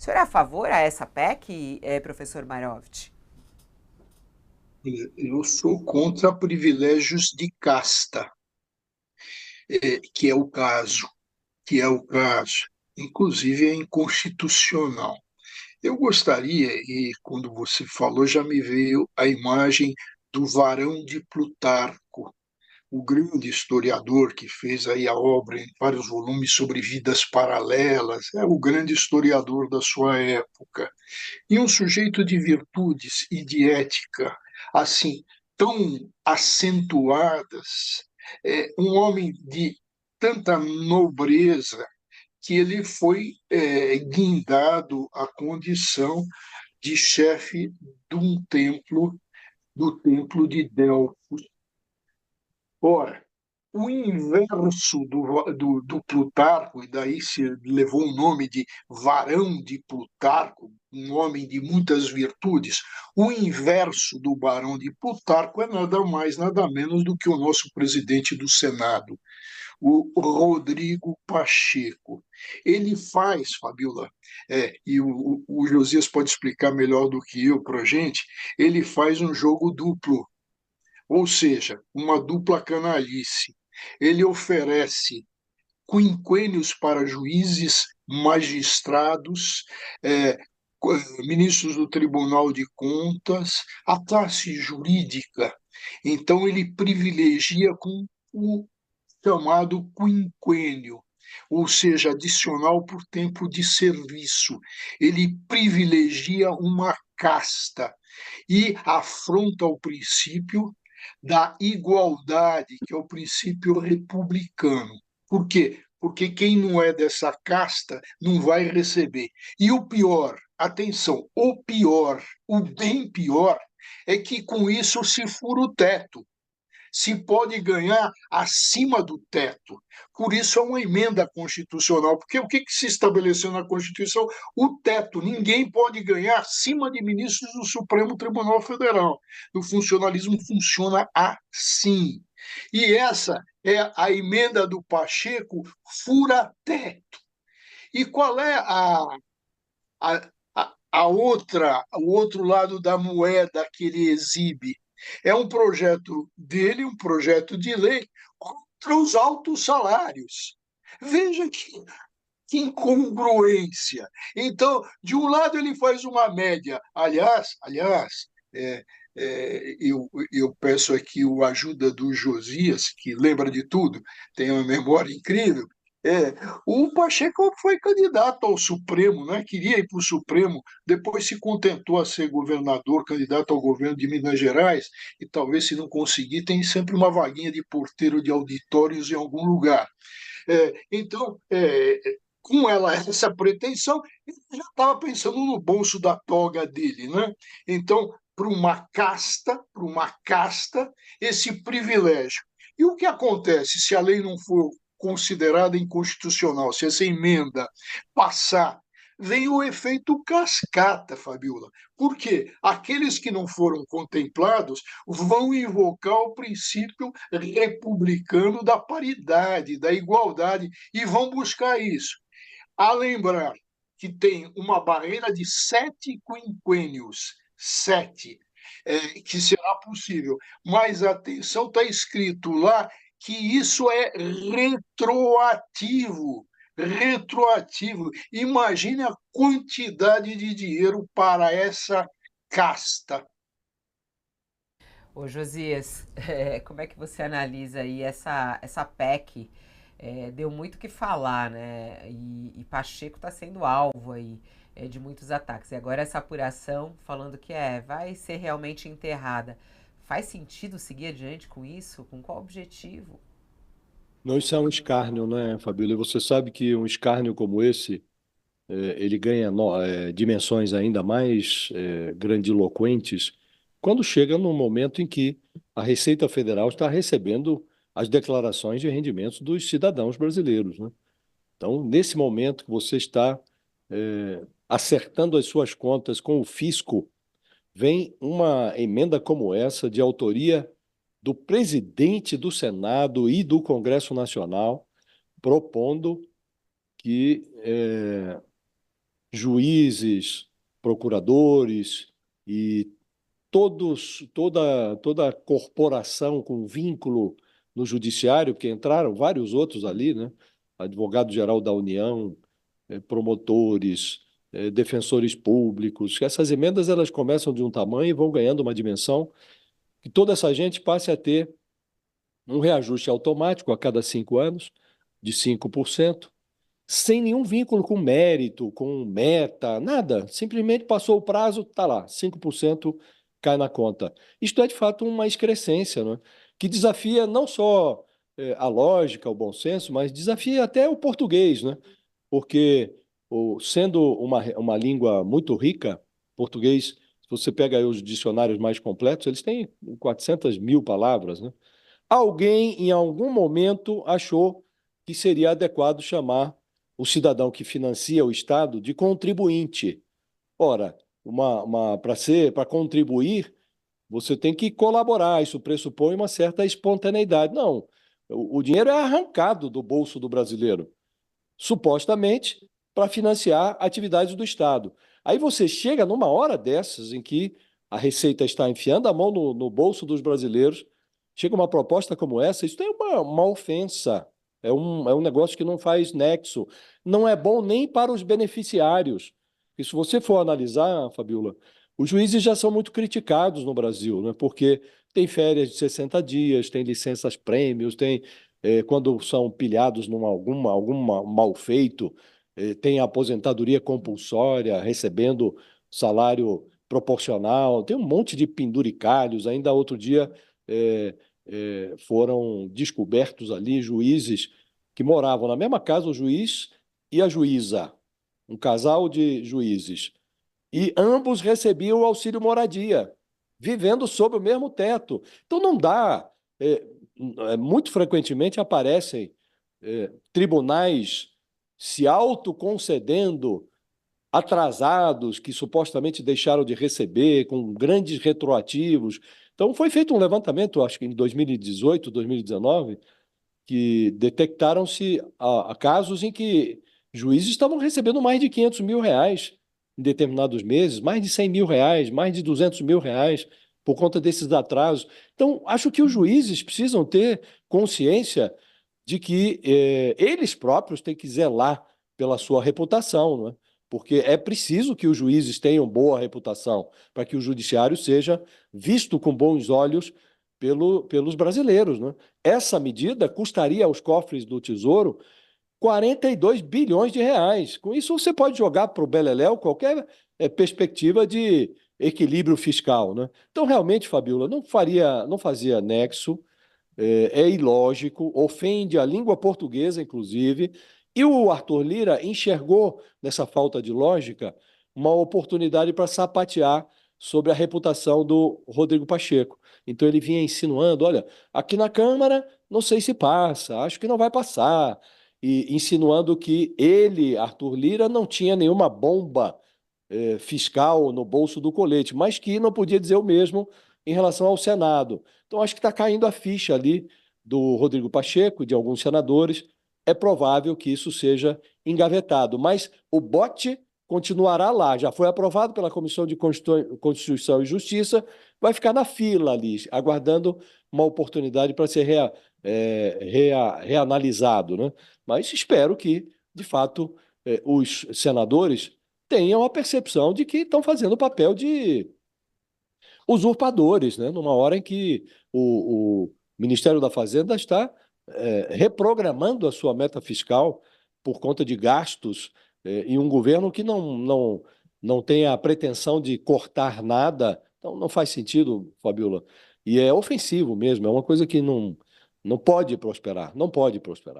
O senhor é a favor a essa PEC, professor Marovti? Eu sou contra privilégios de casta, que é o caso, que é o caso. Inclusive é inconstitucional. Eu gostaria, e quando você falou, já me veio a imagem do Varão de Plutarco, o grande historiador que fez aí a obra em vários volumes sobre vidas paralelas, é o grande historiador da sua época. E um sujeito de virtudes e de ética, assim, tão acentuadas, um homem de tanta nobreza, que ele foi guindado à condição de chefe de um templo, do templo de Delfos. Ora, o inverso do Plutarco, e daí se levou o nome de Varão de Plutarco, um homem de muitas virtudes, o inverso do Barão de Plutarco é nada mais, nada menos do que o nosso presidente do Senado, o Rodrigo Pacheco. Ele faz, Fabiola, e o Josias pode explicar melhor do que eu para a gente, ele faz um jogo duplo, ou seja, uma dupla canalice. Ele oferece quinquênios para juízes, magistrados, eh, ministros do Tribunal de Contas, a classe jurídica. Então, ele privilegia com o chamado quinquênio, ou seja, adicional por tempo de serviço. Ele privilegia uma casta e afronta o princípio da igualdade, que é o princípio republicano. Por quê? Porque quem não é dessa casta não vai receber. E o pior, atenção, o pior, o bem pior, é que com isso se fura o teto, se pode ganhar acima do teto. Por isso é uma emenda constitucional, porque o que se estabeleceu na Constituição? O teto. Ninguém pode ganhar acima de ministros do Supremo Tribunal Federal. O funcionalismo funciona assim. E essa é a emenda do Pacheco fura-teto. E qual é a outra, o outro lado da moeda que ele exibe? É um projeto dele, um projeto de lei contra os altos salários. Veja que incongruência. Então, de um lado ele faz uma média. Aliás, é, eu peço aqui a ajuda do Josias, que lembra de tudo, tem uma memória incrível. É, o Pacheco foi candidato ao Supremo, né? Queria ir para o Supremo, depois se contentou a ser governador, candidato ao governo de Minas Gerais, e talvez, se não conseguir, tem sempre uma vaguinha de porteiro de auditórios em algum lugar. Então, com essa pretensão, ele já estava pensando no bolso da toga dele, né? Então, para uma casta, esse privilégio. E o que acontece se a lei não for considerada inconstitucional, se essa emenda passar? Vem o efeito cascata, Fabiola. Por quê? Aqueles que não foram contemplados vão invocar o princípio republicano da paridade, da igualdade, e vão buscar isso. A lembrar que tem uma barreira de 7 quinquênios, sete, que será possível. Mas atenção, está escrito lá que isso é retroativo. Retroativo. Imagine a quantidade de dinheiro para essa casta. Ô Josias, como é que você analisa aí essa PEC? Deu muito o que falar, né? E Pacheco está sendo alvo aí de muitos ataques. E agora essa apuração falando que vai ser realmente enterrada. Faz sentido seguir adiante com isso? Com qual objetivo? Não, isso é um escárnio, né, Fabíola? E você sabe que um escárnio como esse, ele ganha dimensões ainda mais grandiloquentes quando chega no momento em que a Receita Federal está recebendo as declarações de rendimentos dos cidadãos brasileiros, né? Então, nesse momento que você está acertando as suas contas com o fisco, vem uma emenda como essa, de autoria do presidente do Senado e do Congresso Nacional, propondo que juízes, procuradores e toda corporação com vínculo no judiciário, porque entraram vários outros ali, né? Advogado-geral da União, promotores, defensores públicos. Essas emendas elas começam de um tamanho e vão ganhando uma dimensão que toda essa gente passe a ter um reajuste automático a cada 5 anos, de 5%, sem nenhum vínculo com mérito, com meta, nada. Simplesmente passou o prazo, está lá, 5% cai na conta. Isto é, de fato, uma excrescência, né? Que desafia não só a lógica, o bom senso, mas desafia até o português, né? Porque, sendo uma língua muito rica, português, se você pega aí os dicionários mais completos, eles têm 400 mil palavras, né? Alguém, em algum momento, achou que seria adequado chamar o cidadão que financia o Estado de contribuinte. Ora, para contribuir, você tem que colaborar, isso pressupõe uma certa espontaneidade. Não, o dinheiro é arrancado do bolso do brasileiro, supostamente para financiar atividades do Estado. Aí você chega numa hora dessas em que a Receita está enfiando a mão no bolso dos brasileiros, chega uma proposta como essa, isso é uma ofensa, é um negócio que não faz nexo, não é bom nem para os beneficiários. E se você for analisar, Fabiola, os juízes já são muito criticados no Brasil, né? Porque tem férias de 60 dias, tem licenças prêmios, tem quando são pilhados num algum mal feito, tem aposentadoria compulsória, recebendo salário proporcional, tem um monte de penduricalhos. Ainda outro dia foram descobertos ali juízes que moravam na mesma casa, o juiz e a juíza, um casal de juízes, e ambos recebiam o auxílio moradia, vivendo sob o mesmo teto. Então não dá. é, Muito frequentemente aparecem tribunais se autoconcedendo atrasados que supostamente deixaram de receber, com grandes retroativos. Então foi feito um levantamento, acho que em 2018, 2019, que detectaram-se casos em que juízes estavam recebendo mais de 500 mil reais em determinados meses, mais de 100 mil reais, mais de 200 mil reais por conta desses atrasos. Então, acho que os juízes precisam ter consciência de que eles próprios têm que zelar pela sua reputação, não é? Porque é preciso que os juízes tenham boa reputação para que o judiciário seja visto com bons olhos pelos brasileiros, né? Essa medida custaria aos cofres do Tesouro 42 bilhões de reais. Com isso, você pode jogar para o beleléu qualquer perspectiva de equilíbrio fiscal, né? Então, realmente, Fabiola, não fazia nexo, é ilógico, ofende a língua portuguesa, inclusive, e o Arthur Lira enxergou nessa falta de lógica uma oportunidade para sapatear sobre a reputação do Rodrigo Pacheco. Então ele vinha insinuando, olha, aqui na Câmara não sei se passa, acho que não vai passar, e insinuando que ele, Arthur Lira, não tinha nenhuma bomba fiscal no bolso do colete, mas que não podia dizer o mesmo em relação ao Senado. Então, acho que está caindo a ficha ali do Rodrigo Pacheco, de alguns senadores. É provável que isso seja engavetado, mas o bote continuará lá. Já foi aprovado pela Comissão de Constituição e Justiça, vai ficar na fila ali, aguardando uma oportunidade para ser reanalisado, né? Mas espero que, de fato, os senadores tenham a percepção de que estão fazendo o papel de usurpadores, né? Numa hora em que o Ministério da Fazenda está reprogramando a sua meta fiscal por conta de gastos em um governo que não tem a pretensão de cortar nada. Então, não faz sentido, Fabiola. E é ofensivo mesmo, é uma coisa que não pode prosperar, não pode prosperar.